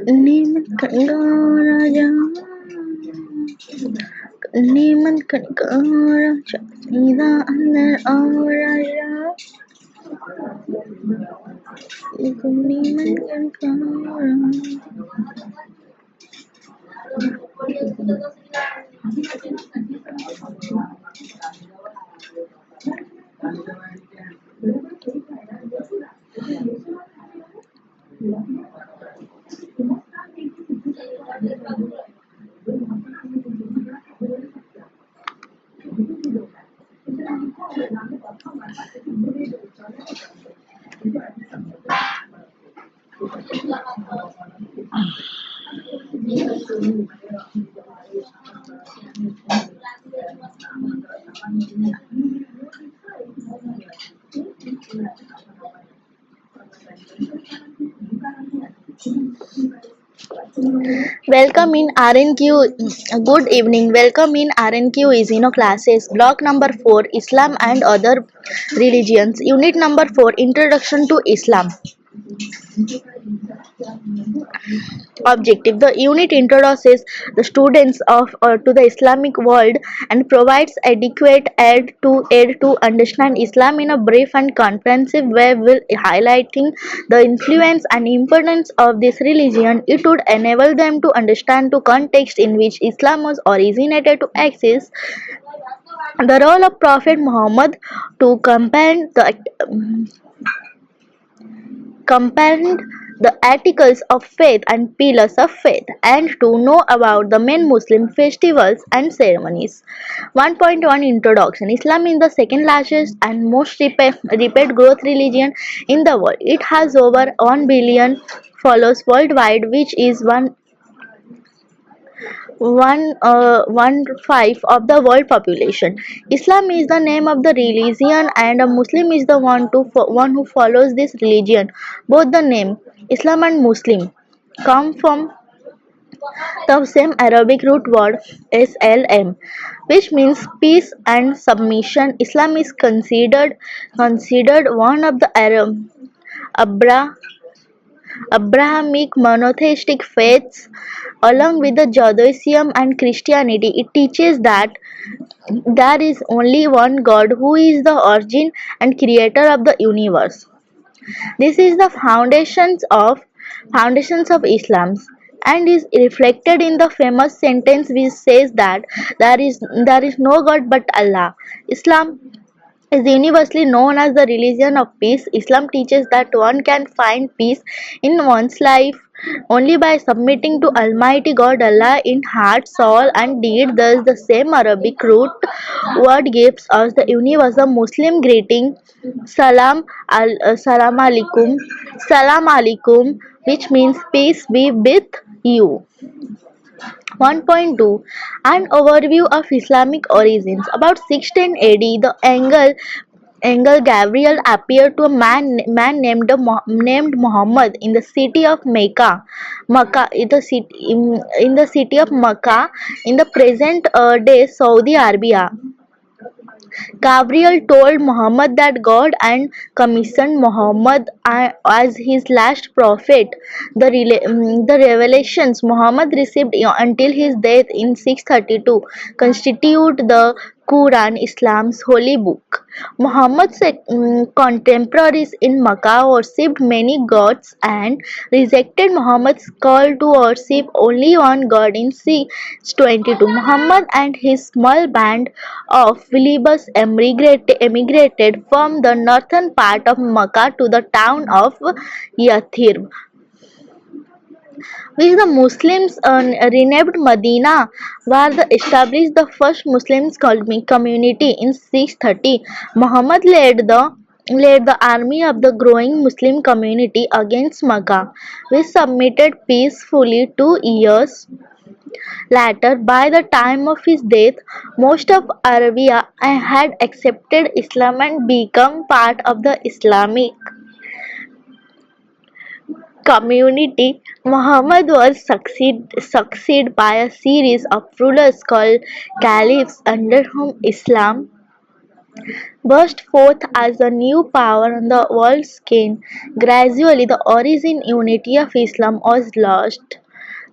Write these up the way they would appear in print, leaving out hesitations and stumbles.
Neman raja, neman raja, ida anar raja, neman raja. Welcome in RNQ. Good evening. Welcome in RNQ is classes. Block number 4 Islam and other religions. Unit number 4 Introduction to Islam. Objective: the unit introduces the students of to the Islamic world and provides adequate aid to understand Islam in a brief and comprehensive way, while highlighting the influence and importance of this religion. It would enable them to understand the context in which Islam was originated, to access the role of Prophet Muhammad, to comprehend the articles of faith and pillars of faith, and to know about the main Muslim festivals and ceremonies. 1.1 Introduction. Islam is the second largest and most rapid growth religion in the world. It has over 1 billion followers worldwide, which is one five of the world population. Islam is the name of the religion, and a Muslim is the one who follows this religion. Both the name Islam and Muslim come from the same Arabic root word SLM, which means peace and submission. Islam is considered one of the Abra Abrahamic monotheistic faiths, along with the Judaism and Christianity. It teaches that there is only one God who is the origin and creator of the universe. This is the foundations of Islam, and is reflected in the famous sentence which says that there is no God but Allah. Islam is universally known as the religion of peace. Islam teaches that one can find peace in one's life only by submitting to Almighty God Allah in heart, soul, and deed. Thus, the same Arabic root word gives us the universal Muslim greeting, Salam alaikum, Salam alaikum, which means peace be with you. 1.2 An overview of Islamic origins. About 16 AD, the angel Gabriel appeared to a man named Muhammad in the city of Makkah, in the city of Makkah, in the present day Saudi Arabia. Gabriel told Muhammad that God and commissioned Muhammad as his last prophet. The revelations Muhammad received until his death in 632 constitute the Quran, Islam's holy book. Muhammad's contemporaries in Makkah worshipped many gods and rejected Muhammad's call to worship only one God. In 622, Muhammad and his small band of believers emigrated from the northern part of Makkah to the town of Yathrib, which the Muslims renamed Medina, where they established the first Muslim community in 630. Muhammad led the army of the growing Muslim community against Makkah, which submitted peacefully 2 years later. By the time of his death, most of Arabia had accepted Islam and become part of the Islamic community. Muhammad was succeeded by a series of rulers called caliphs, under whom Islam burst forth as a new power on the world scene. Gradually, the origin unity of Islam was lost.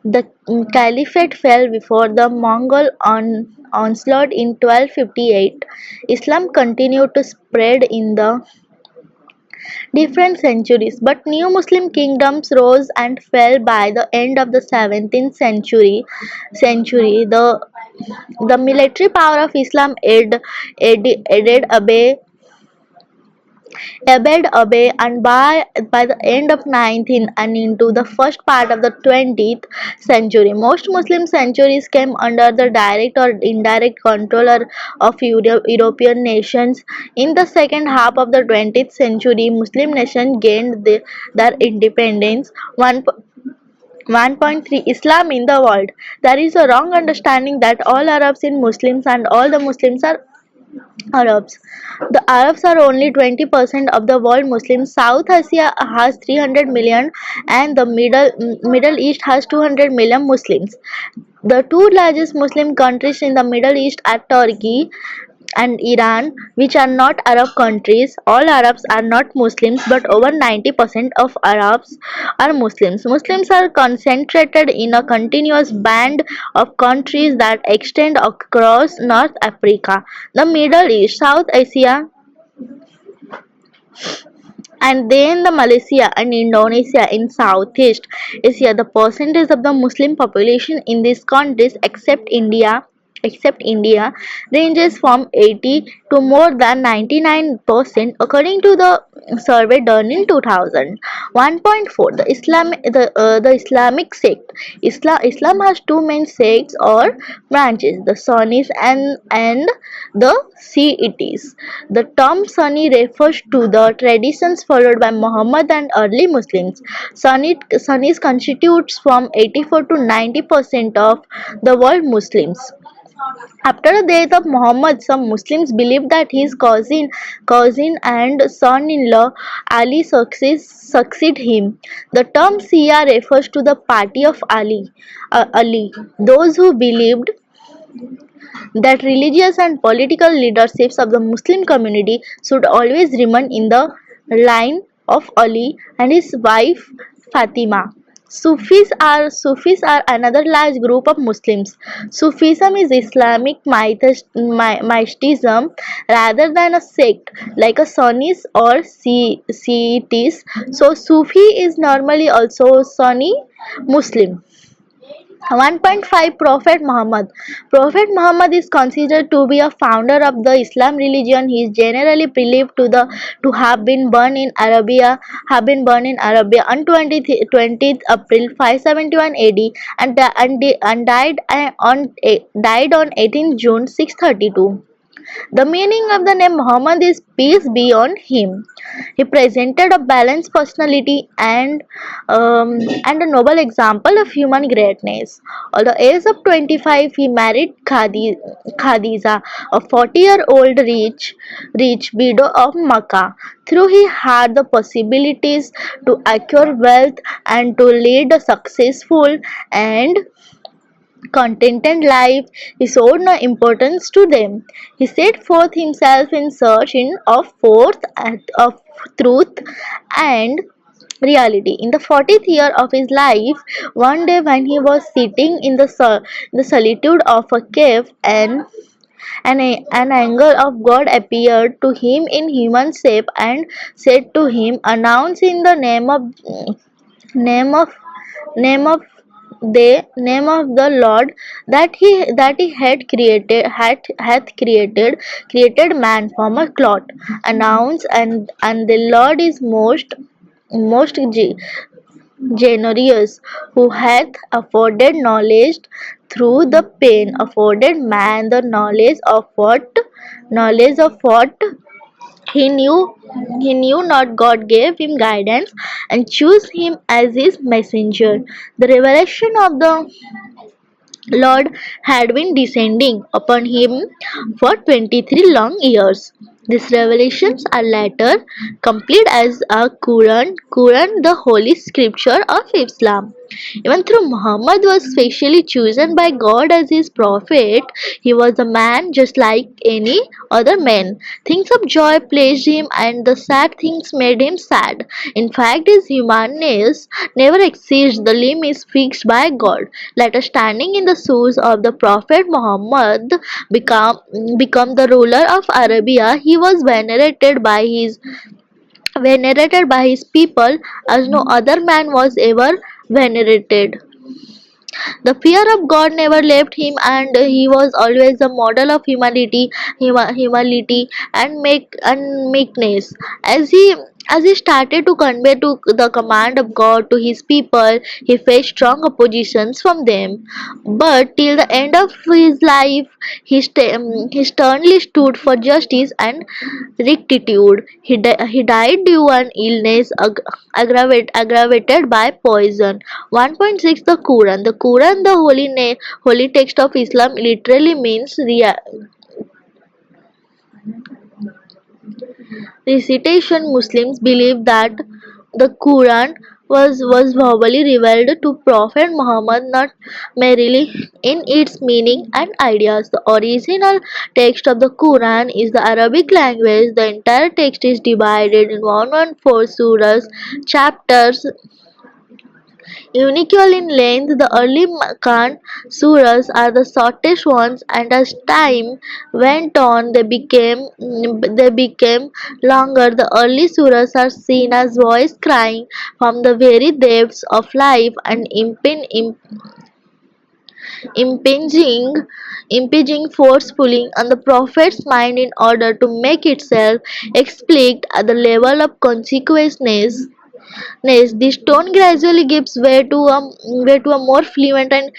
The caliphate fell before the Mongol onslaught in 1258. Islam continued to spread in the different centuries, but new Muslim kingdoms rose and fell by the end of the 17th century. The military power of Islam ebbed away, and by the end of 19th and into the first part of the 20th century, most Muslim centuries came under the direct or indirect control of European nations. In the second half of the 20th century, Muslim nations gained their independence. 1.3 Islam in the world. There is a wrong understanding that all Arabs are Muslims and all the Muslims are Arabs. The Arabs are only 20% of the world Muslims. South Asia has 300 million and the Middle East has 200 million Muslims. The two largest Muslim countries in the Middle East are Turkey and Iran, which are not Arab countries. All Arabs are not Muslims, but over 90% of Arabs are Muslims. Muslims are concentrated in a continuous band of countries that extend across North Africa, the Middle East, South Asia, and then the Malaysia and Indonesia in Southeast Asia. The percentage of the Muslim population in these countries, except India, ranges from 80 to more than 99% according to the survey done in 2000. 1.4 The Islamic sect. Islam has two main sects or branches, the Sunnis and the Shiites. The term Sunni refers to the traditions followed by Muhammad and early Muslims. Sunnis constitutes from 84 to 90% of the world Muslims. After the death of Muhammad, some Muslims believe that his cousin and son-in-law Ali succeed him. The term Shia refers to the party of Ali. Those who believed that religious and political leaderships of the Muslim community should always remain in the line of Ali and his wife Fatima. Sufis are another large group of Muslims. Sufism is Islamic mysticism rather than a sect like a Sunnis or Shiites. So Sufi is normally also Sunni Muslim. 1.5 Prophet Muhammad is considered to be a founder of the Islam religion. He is generally believed to have been born in Arabia on 20th April 571 AD and died on 18th June 632. The meaning of the name Muhammad is peace be on him. He presented a balanced personality and a noble example of human greatness. At the age of 25, he married Khadija, a 40-year-old rich widow of Makkah. Through he had the possibilities to acquire wealth and to lead a successful and contented life, he showed no importance to them. He set forth himself in search of truth and reality. In the 40th year of his life, one day when he was sitting in the solitude of a cave, an angel of God appeared to him in human shape and said to him, "Announce in the name of name of the Lord that he hath created man from a clot. Announce and the Lord is most generous, who hath afforded knowledge through the pain, afforded man the knowledge of what he knew not. God gave him guidance and chose him as his messenger. The revelation of the Lord had been descending upon him for 23 long years. These revelations are later complete as a Quran, the holy scripture of Islam. Even though Muhammad was specially chosen by God as his prophet, he was a man just like any other man. Things of joy pleased him, and the sad things made him sad. In fact, his humanness never exceeds the limits fixed by God. Let us standing in the shoes of the Prophet Muhammad become, become the ruler of Arabia. He was venerated by his people as no other man was ever venerated. The fear of God never left him, and he was always a model of humility and meekness. As he started to convey to the command of God to his people, he faced strong oppositions from them. But till the end of his life, he sternly stood for justice and rectitude. He died due to an illness aggravated by poison. 1.6 The Quran. The Quran, the holy text of Islam, literally means recitation. Muslims believe that the Quran was verbally revealed to Prophet Muhammad, not merely in its meaning and ideas. The original text of the Quran is the Arabic language. The entire text is divided in 114 surahs, chapters, unequal in length. The early Makkan surahs are the shortest ones, and as time went on, they became longer. The early surahs are seen as voice crying from the very depths of life and impinging impinging force pulling on the prophet's mind in order to make itself explicit at the level of consequences. This tone gradually gives way to a more fluent and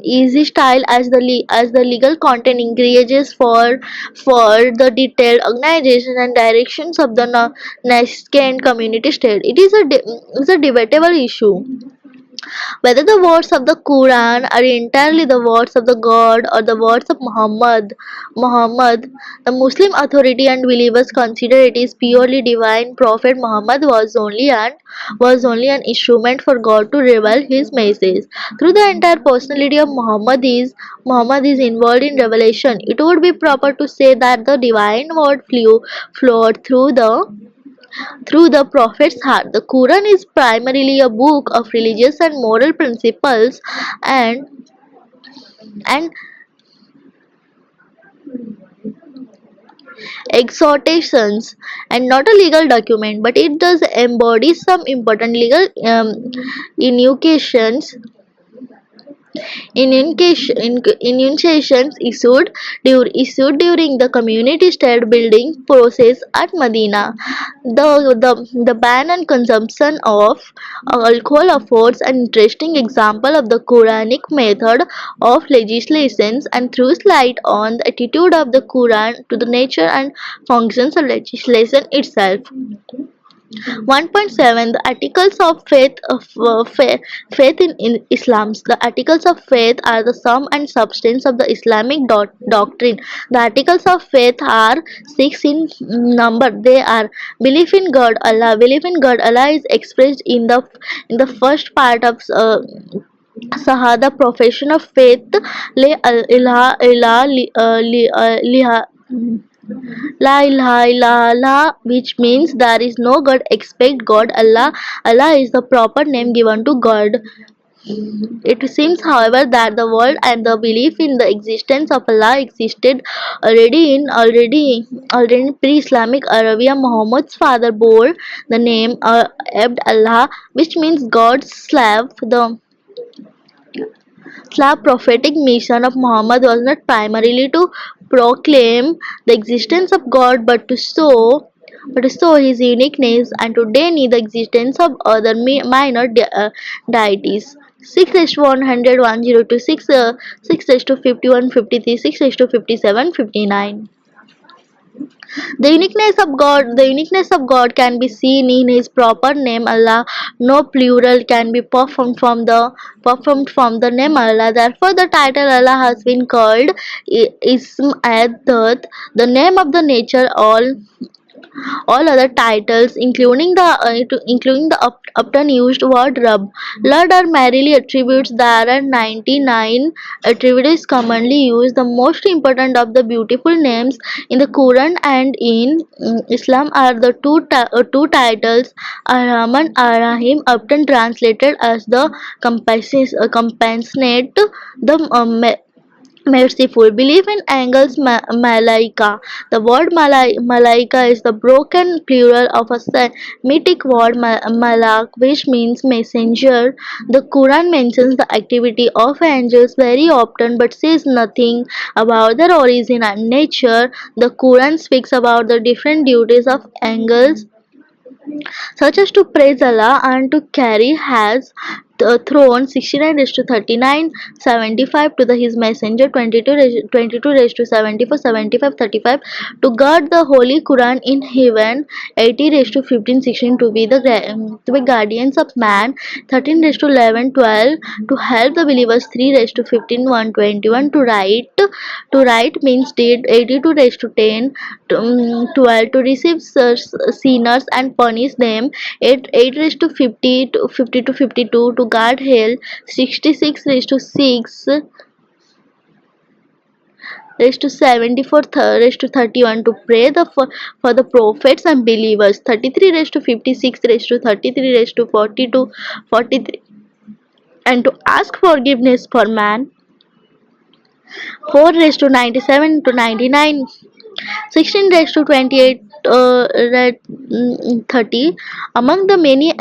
easy style as the legal content increases for the detailed organization and directions of the nascent community state. It is a debatable issue whether the words of the Quran are entirely the words of the God or the words of Muhammad, the Muslim authority and believers consider it is purely divine. Prophet Muhammad was only an instrument for God to reveal His message. Through the entire personality of Muhammad is involved in revelation. It would be proper to say that the divine word flowed through the prophet's heart. The Quran is primarily a book of religious and moral principles and and exhortations, and not a legal document, but it does embody some important legal inculcations enunciations issued during the community state building process at Medina. The ban on consumption of alcohol affords an interesting example of the Quranic method of legislation and throws light on the attitude of the Quran to the nature and functions of legislation itself. 1.7 The Articles of Faith in Islam. The Articles of Faith are the sum and substance of the Islamic doctrine. The Articles of Faith are six in number. They are belief in God Allah. Belief in God Allah is expressed in the first part of Shahada, profession of faith. La ilaha La ilaha illallah, which means there is no God except God. Allah is the proper name given to God. It seems, however, that the world and the belief in the existence of Allah existed already in pre-Islamic Arabia. Muhammad's father bore the name Abd Allah, which means God's slave. The prophetic mission of Muhammad was not primarily to proclaim the existence of God, but to show his uniqueness and to deny the existence of other minor deities. 6 100 102 6 51 53 6 57 59. The uniqueness of God can be seen in His proper name Allah. No plural can be performed from the name Allah. Therefore, the title Allah has been called Ism at the name of the nature. all other titles, including the often used word Rab. Lord are merely attributes. There are 99 attributes commonly used. The most important of the beautiful names in the Quran and in Islam are the two titles, Ar-Rahman, Ar-Rahim, often translated as the compassionate, the merciful. Belief in angels, malaika. The word malaika is the broken plural of a Semitic word malak, which means messenger. The Quran mentions the activity of angels very often but says nothing about their origin and nature. The Quran speaks about the different duties of angels, such as to praise Allah and to carry has the throne 69 raised to 39, 75 to his messenger 22 raised to 74, 75, 35 to guard the holy Quran in heaven 80 raised to 15, 16 to be to be guardians of man 13 raised to 11, 12 to help the believers 3 raised to 15, 121 to write means did 82 raised to 10 to, 12 to receive sinners and punish them 8 raised to 50 to 50 to 52 to guard hell 66 raised to 6 raised to 74 raised to 31 to pray for the prophets and believers 33 raised to 56 raised to 33 raised to 42 43 and to ask forgiveness for man 4 raised to 97 to 99 16 raised to 28 30 among the many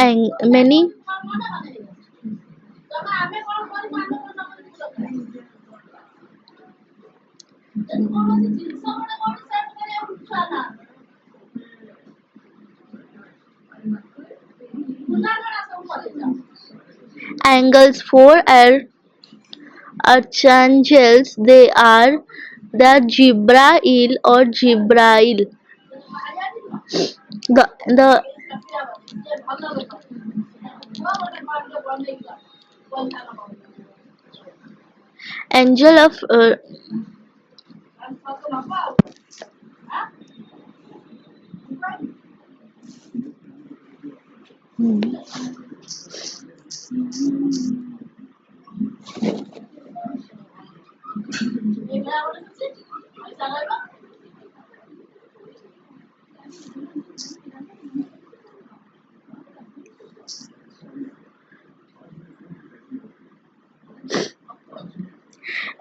angles 4 are archangels. They are Jibrail or Jibrail. The angel of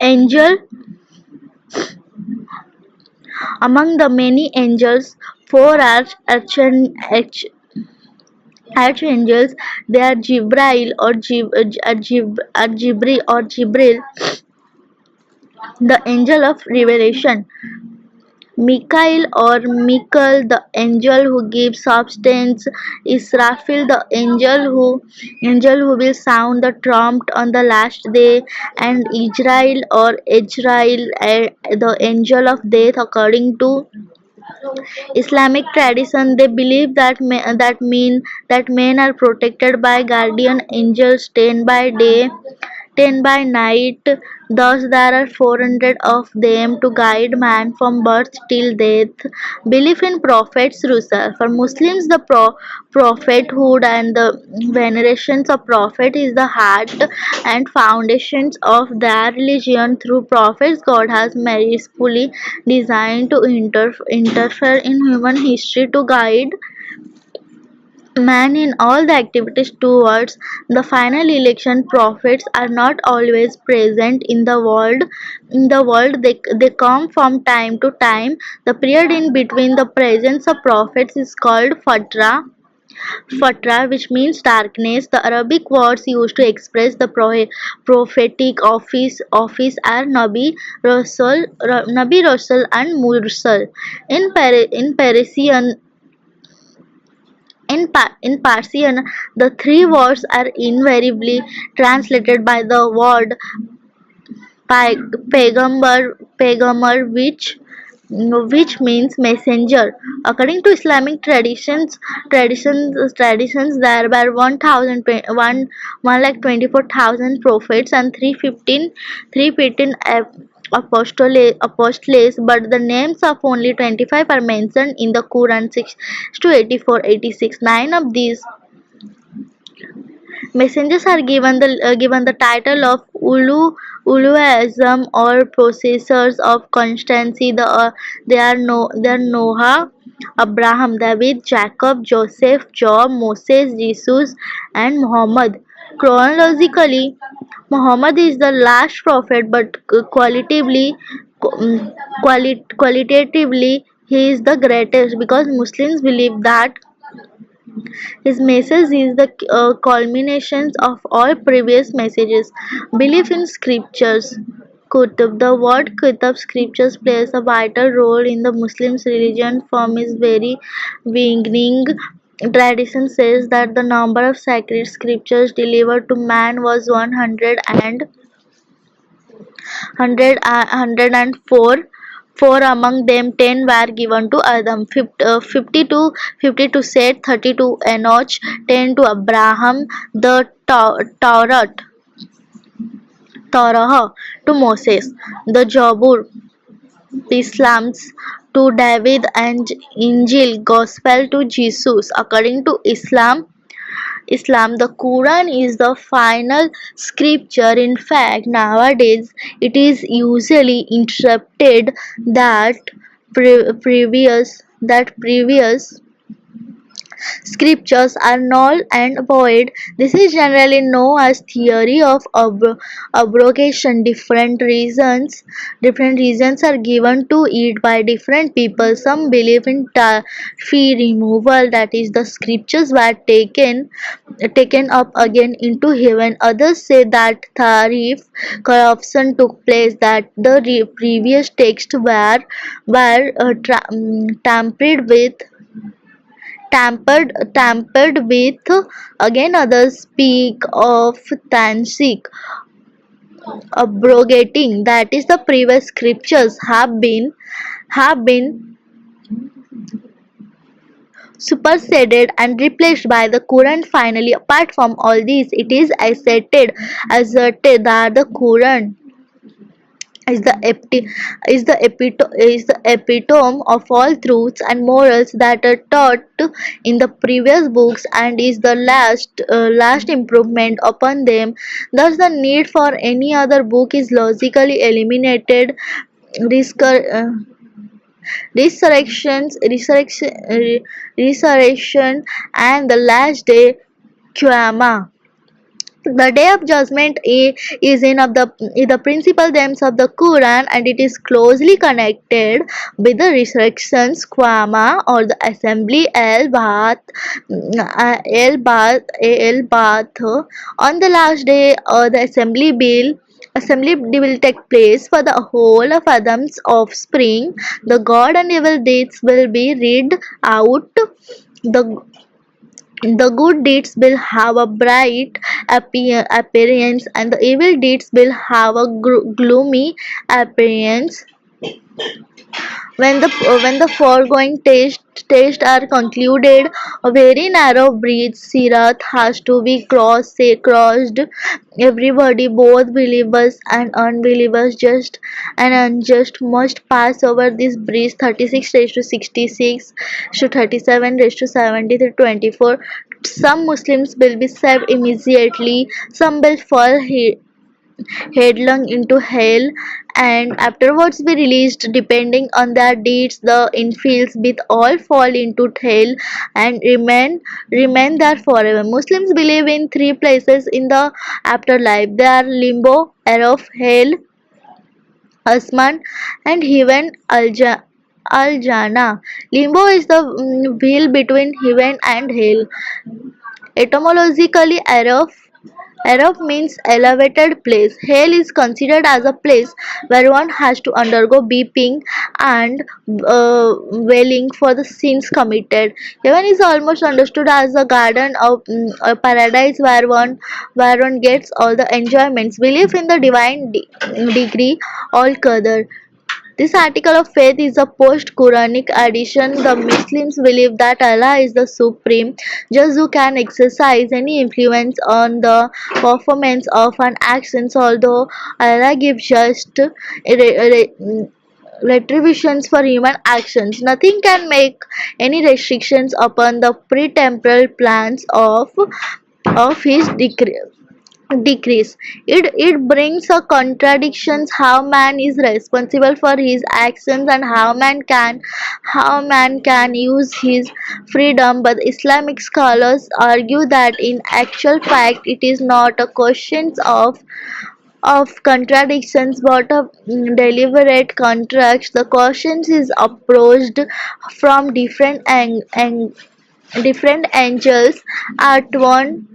angel among the many angels. Four archangels. They are Jibrail or Jibril, the angel of revelation. Mikael or Michael, the angel who gives substance. Israfil, the angel who will sound the trumpet on the last day, and Israel or Israel, the angel of death. According to Islamic tradition, they believe that men are protected by guardian angels 10 by day, 10 by night. Thus, there are 400 of them to guide man from birth till death. Belief in prophets Rusul. For Muslims, the prophethood and the venerations of prophet is the heart and foundations of their religion. Through prophets, God has mercifully designed to interfere in human history to guide man in all the activities towards the final election. Prophets are not always present in the world. They come from time to time. The period in between the presence of prophets is called fatra, which means darkness. The Arabic words used to express the prophetic office are nabi rasul and mursal. In Persian, in Persian, the three words are invariably translated by the word Paigambar, which means messenger. According to Islamic traditions, there were 1,000 1 1 lakh 24,000 prophets and 315 apostles, but the names of only 25 are mentioned in the Quran 6 to 84, 86. Nine of these messengers are given the title of Uluism or possessors of constancy. They are Noah, Abraham, David, Jacob, Joseph, Job, Moses, Jesus, and Muhammad. Chronologically, Muhammad is the last prophet, but qualitatively he is the greatest because Muslims believe that his message is the culmination of all previous messages. Belief in scriptures. Kutub. The word Kitab scriptures plays a vital role in the Muslim religion from its very beginning. Tradition says that the number of sacred scriptures delivered to man was 104. Four among them 10 were given to Adam, 52 to Seth, 30 to Enoch, 10 to Abraham, the Torah to Moses, the Zabur, Psalms to David, and Injil, Gospel to Jesus. According to Islam, the Quran is the final scripture. In fact, nowadays it is usually interpreted that previous scriptures are null and void. This is generally known as theory of abrogation. Different reasons are given to it by different people. Some believe in fee removal, that is, the scriptures were taken up again into heaven. Others say that tariff corruption took place, that the previous texts were tampered with tampered with. Again, others speak of Tansic, abrogating, that is, the previous scriptures have been superseded and replaced by the Quran. Finally, apart from all these, it is asserted that the Quran is the epitome of all truths and morals that are taught in the previous books and is the last improvement upon them. Thus, the need for any other book is logically eliminated. Rescur- uh, resurrection, and the last day, Qiyamah. The Day of Judgment is in the principal themes of the Quran, and it is closely connected with the resurrections, Qiyamah, or the assembly al-Ba'ath. On the last day, the assembly will take place for the whole of Adam's offspring. The God and evil deeds will be read out. The good deeds will have a bright appearance, and the evil deeds will have a gloomy appearance. When the foregoing tests are concluded, a very narrow bridge, Sirat, has to be crossed. Everybody, both believers and unbelievers, just and unjust, must pass over this bridge. 36 raised to 66 to 37 raised to 70 to 24. Some Muslims will be saved immediately. Some will fall headlong into hell and afterwards be released depending on their deeds. The infidels with all fall into hell and remain there forever. Muslims believe in three places in the afterlife. They are limbo, of hell, Asman, and heaven, Al Jannah. Limbo is the veil between heaven and hell. Etymologically, Araf means elevated place. Hell is considered as a place where one has to undergo beeping and wailing for the sins committed. Heaven is almost understood as a garden of a paradise where one gets all the enjoyments. Belief in the divine degree, all qadar. This article of faith is a post-Quranic addition. The Muslims believe that Allah is the supreme judge who can exercise any influence on the performance of an action, although Allah gives just retributions for human actions. Nothing can make any restrictions upon the pre-temporal plans of his decrease. It brings a contradictions how man is responsible for his actions and how man can use his freedom, but Islamic scholars argue that in actual fact it is not a question of contradictions but of deliberate contrast. The question is approached from different angles at one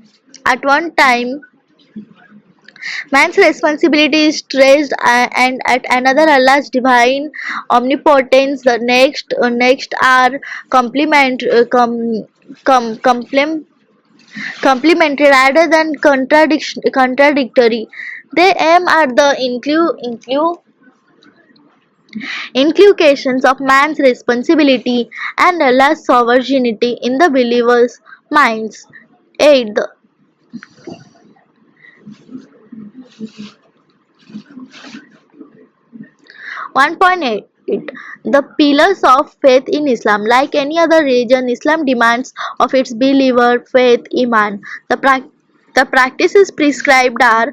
time. Man's responsibility is stressed, and at another Allah's divine omnipotence. The next are complement com, complem, complementary rather than contradictory. They aim at the inculcations of man's responsibility and Allah's sovereignty in the believers' minds. 8. 1.8. The pillars of faith in Islam. Like any other religion, Islam demands of its believer faith, iman. The practices prescribed are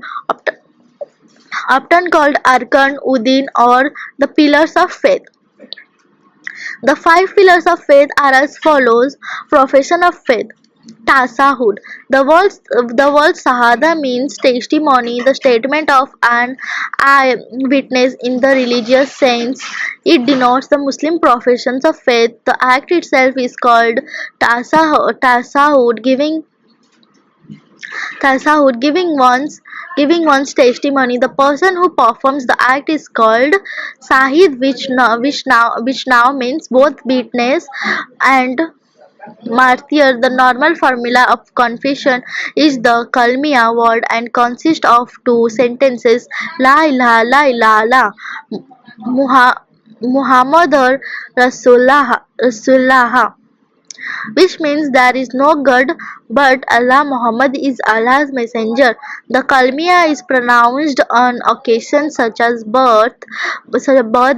often called arkan, udin, or the pillars of faith. The five pillars of faith are as follows: profession of faith. Tasahud. The word Sahada means testimony, the statement of an eyewitness in the religious sense. It denotes the Muslim professions of faith. The act itself is called Tasahud, giving one's testimony. The person who performs the act is called Sahid, which now means both witness and martyr. The normal formula of confession is the Kalmiya word and consists of two sentences: La ilaha la ilaha la Muhammadur Rasulullah, which means there is no God but Allah. Muhammad is Allah's messenger. The Kalmiya is pronounced on occasions such as birth,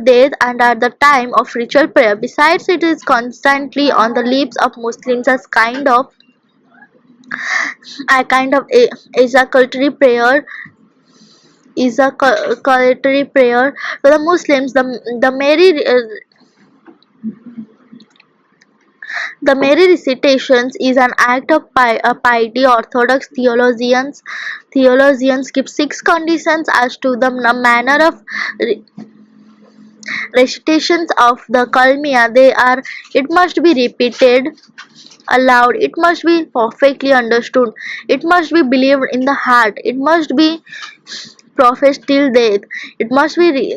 death, and at the time of ritual prayer. Besides, it is constantly on the lips of Muslims as a ejaculatory prayer. Is a celebratory prayer to the Muslims. The Mary recitations is an act of piety. Orthodox theologians give six conditions as to the manner of recitations of the Kalmiya. They are: it must be repeated aloud, it must be perfectly understood, it must be believed in the heart, it must be professed till death, it must be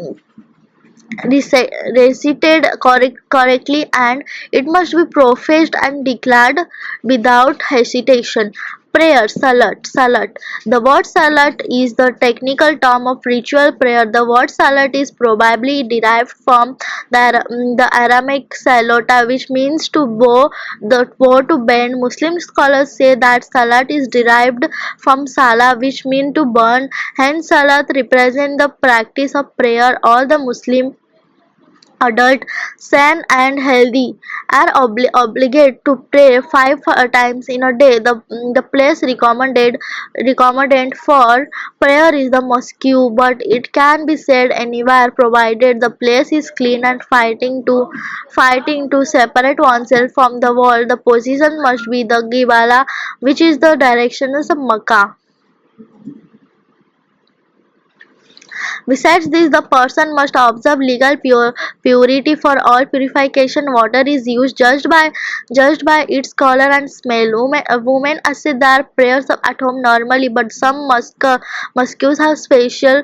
recited correctly, and it must be professed and declared without hesitation. Prayer. Salat. The word salat is the technical term of ritual prayer. The word salat is probably derived from the Aramaic salota, which means to bow, to bend. Muslim scholars say that salat is derived from salah, which means to burn. Hence salat represents the practice of prayer. All the Muslim adult, sane and healthy are obligated to pray five times in a day. The place recommended for prayer is the mosque, but it can be said anywhere provided the place is clean and fighting to separate oneself from the world. The position must be the Qibla, which is the direction of Makkah. Besides this, the person must observe legal purity. For all purification, water is used judged by its color and smell. Women assist their prayers at home normally, but some mosques have special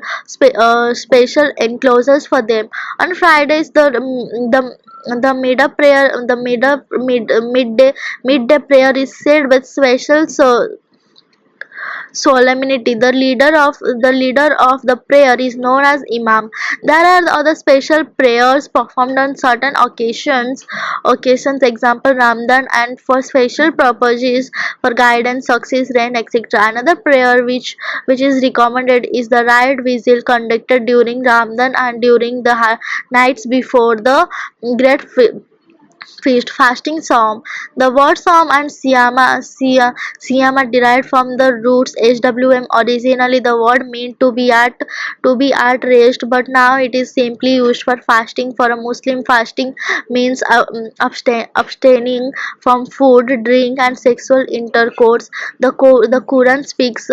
enclosures for them. On Fridays, the midday prayer is said with special solemnity. The leader of the prayer is known as Imam. There are other special prayers performed on certain occasions, example Ramadan, and for special purposes, for guidance, success, rain, etc. Another prayer which is recommended is the right vigil conducted during Ramadan and during the nights before the great feast. Fasting psalm. The word psalm and siyam are derived from the roots swm. Originally the word meant to be at rest, but now it is simply used for fasting. For a Muslim, fasting means abstaining from food, drink, and sexual intercourse. The Quran speaks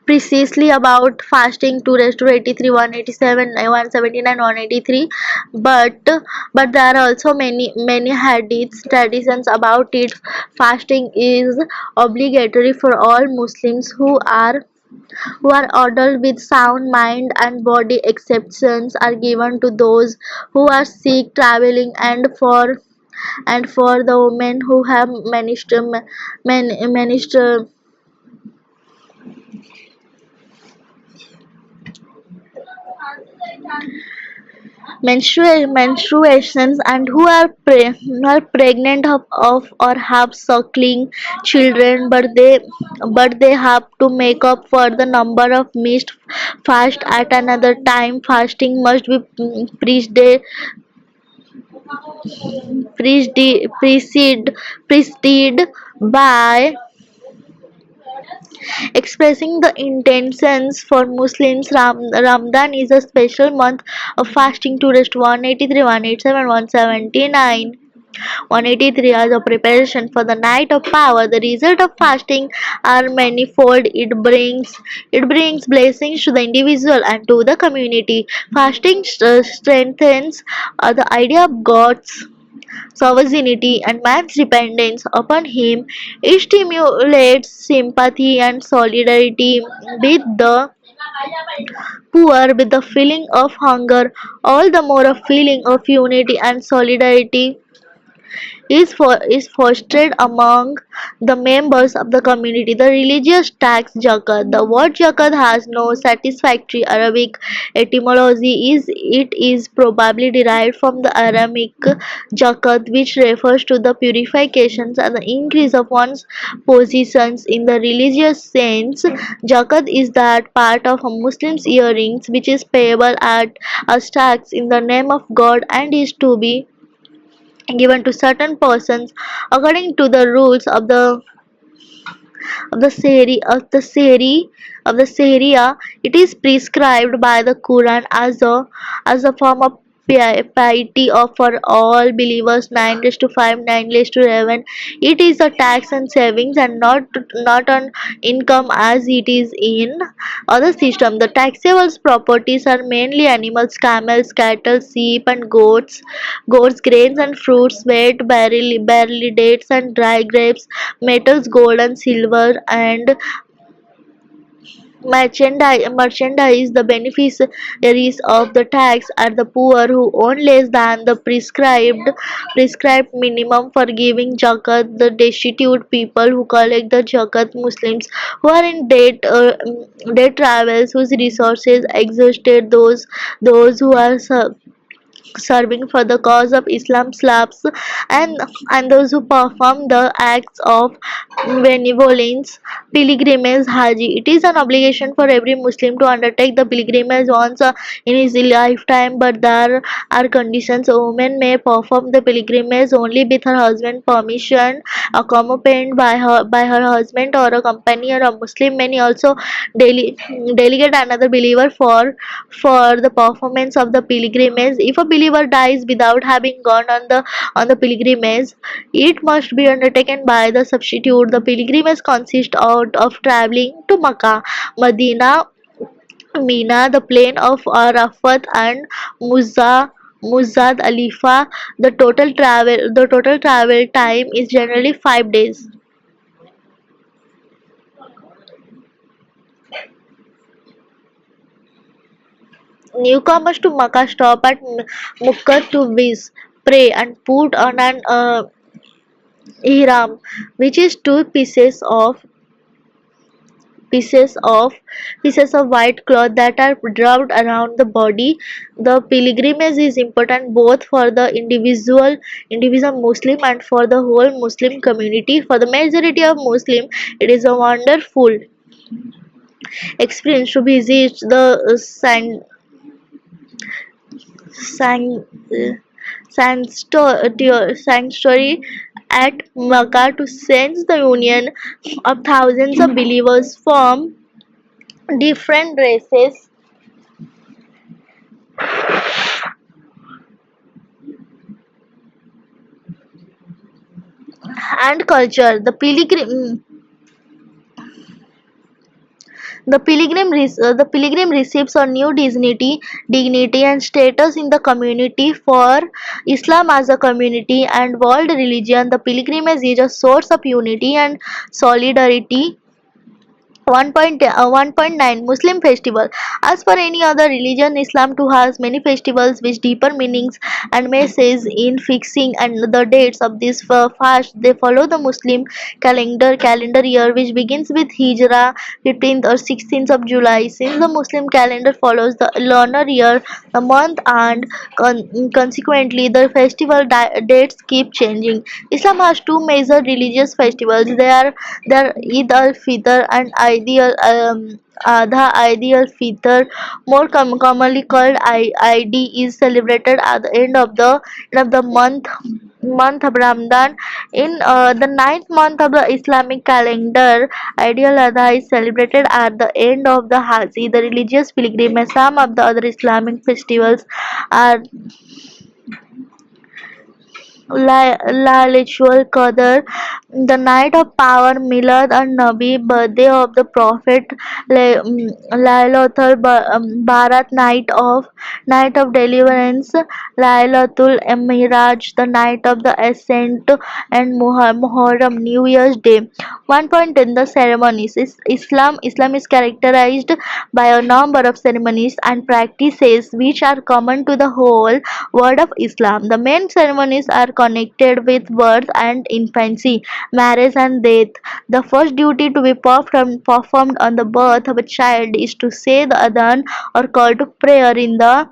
precisely about fasting to restore 83, 187, 179, 183, but but there are also many hadiths traditions about it. Fasting is obligatory for all Muslims who are adult with sound mind and body. Exceptions are given to those who are sick, traveling, and for the women who have managed menstruations, and who are pregnant or have suckling children, but they have to make up for the number of missed fast at another time. Fasting must be preceded by expressing the intentions. For Muslims, Ramadan is a special month of fasting to rest 183, 187, 179. 183 as a preparation for the night of power. The result of fasting are manifold. It brings blessings to the individual and to the community. Fasting strengthens the idea of God's sovereignty and man's dependence upon him. It stimulates sympathy and solidarity with the poor, with the feeling of hunger. All the more a feeling of unity and solidarity is fostered among the members of the community. The religious tax zakat. The word zakat has no satisfactory Arabic etymology. It is probably derived from the Aramaic zakat, which refers to the purifications and the increase of one's positions. In the religious sense, zakat is that part of a Muslim's earnings which is payable as tax in the name of God and is to be given to certain persons according to the rules of the Sharia. It is prescribed by the Quran as a form of piety of for all believers. 9 raised to 5, 9 raised to 11. It is a tax on savings and not on income as it is in other system. The taxable properties are mainly animals, camels, cattle, sheep, and goats, grains and fruits, wheat, barley, dates, and dry grapes, metals, gold and silver, and merchandise. The beneficiaries of the tax are the poor who own less than the prescribed minimum for giving zakat, the destitute people who collect the zakat, Muslims who are in debt travels whose resources exhausted, those who are serving for the cause of Islam, Slavs, and those who perform the acts of benevolence. Pilgrimage Haji. It is an obligation for every Muslim to undertake the pilgrimage once in his lifetime, but there are conditions. A woman may perform the pilgrimage only with her husband's permission, accompanied by her husband or a companion. A Muslim may also dele- delegate another believer for the performance of the pilgrimage. If a believer dies without having gone on the pilgrimage, it must be undertaken by the substitute. The pilgrimage consists of traveling to Makkah, Medina, Mina, the plain of Arafat, and Muzdalifah. Alifa. The total travel time is generally 5 days. Newcomers to Makkah stop at Mukkah to viz, pray, and put on an ihram, which is two pieces of pieces of white cloth that are wrapped around the body. The pilgrimage is important both for the individual Muslim and for the whole Muslim community. For the majority of Muslim, it is a wonderful experience to visit the san- uh, sanctuary at Makkah to sense the union of thousands of believers from different races and culture. The pilgrim receives a new dignity and status in the community. For Islam as a community and world religion, the pilgrimage is a source of unity and solidarity. 1.9 Muslim festival. As for any other religion, Islam too has many festivals with deeper meanings and messages in fixing and the dates of this fast. They follow the Muslim calendar year, which begins with Hijrah 15th or 16th of July. Since the Muslim calendar follows the lunar year, the month, and consequently the dates keep changing. Islam has two major religious festivals. They are Eid al-Fitr and Eid al-Fitr, more commonly called Eid, is celebrated at the end of the month of Ramadan. In the ninth month of the Islamic calendar, Eid al-Adha is celebrated at the end of the Hajj, the religious pilgrimage. Some of the other Islamic festivals are Lailatul Qadr, the night of power, Milad an-Nabi, birthday of the Prophet, Lailatul Barat, night of deliverance, Lailatul Miraj, the night of the ascent, and Muharram, New Year's Day. 1.10 The ceremonies. Islam is characterized by a number of ceremonies and practices which are common to the whole world of Islam. The main ceremonies are connected with birth and infancy, marriage and death. The first duty to be performed on the birth of a child is to say the adhan or call to prayer in the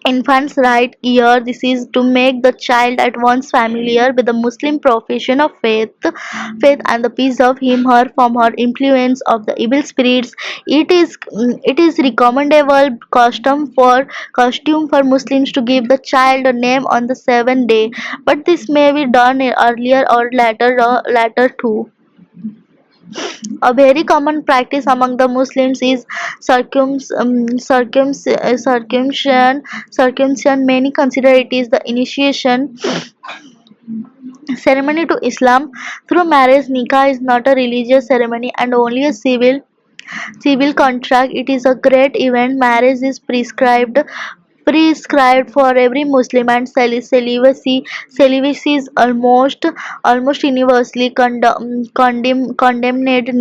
infant's right ear. This is to make the child at once familiar with the Muslim profession of faith and the peace of him her from her influence of the evil spirits. It is recommendable costume for Muslims to give the child a name on the seventh day, but this may be done earlier or later too. A very common practice among the Muslims is circumcision. Many consider it is the initiation ceremony to Islam through marriage. Nikah is not a religious ceremony and only a civil contract. It is a great event. Marriage is prescribed for every Muslim, and celibacy is almost universally condemned.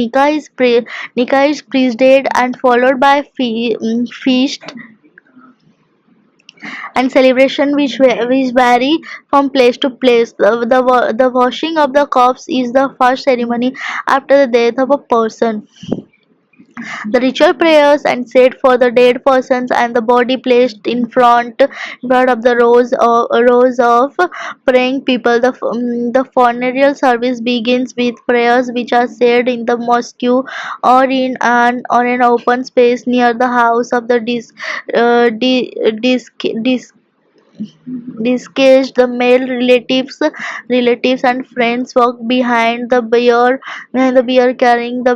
Nikah is preceded and followed by feast and celebration which vary from place to place. The washing of the corpse is the first ceremony after the death of a person. The ritual prayers and said for the dead persons and the body placed in front of the rows of praying people. The funeral service begins with prayers which are said in the mosque or in an open space near the house of the deceased. The male relatives and friends walk behind the bier carrying the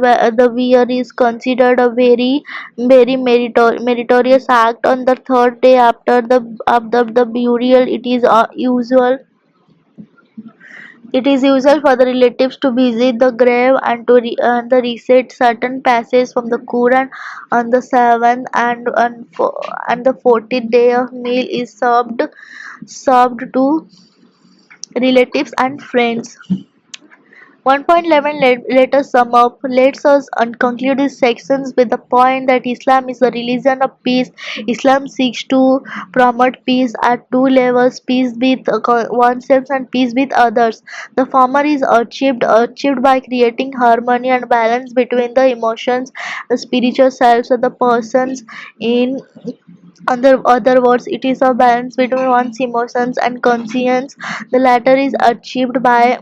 bier is considered a very meritorious act. On the third day after the burial, it is usual for the relatives to visit the grave and to recite certain passages from the Quran. On the seventh and the 14th day, of meal is served to relatives and friends. 1.11 let us sum up. Let us conclude these sections with the point that Islam is a religion of peace. Islam seeks to promote peace at two levels: peace with oneself and peace with others. The former is achieved by creating harmony and balance between the emotions, the spiritual selves of the persons. In other words, it is a balance between one's emotions and conscience. The latter is achieved by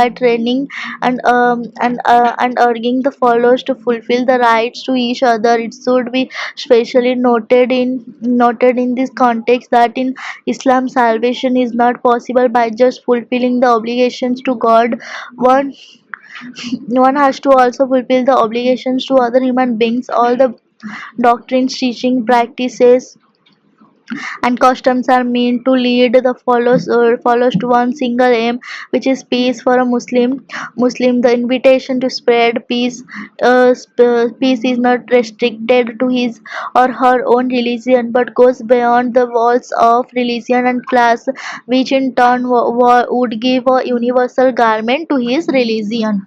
training and urging the followers to fulfill the rights to each other. It should be specially noted in this context that in Islam salvation is not possible by just fulfilling the obligations to God. One one has to also fulfill the obligations to other human beings. All the doctrines, teaching, practices, and customs are meant to lead the followers to one single aim, which is peace for a Muslim. The invitation to spread peace is not restricted to his or her own religion, but goes beyond the walls of religion and class, which in turn would give a universal garment to his religion.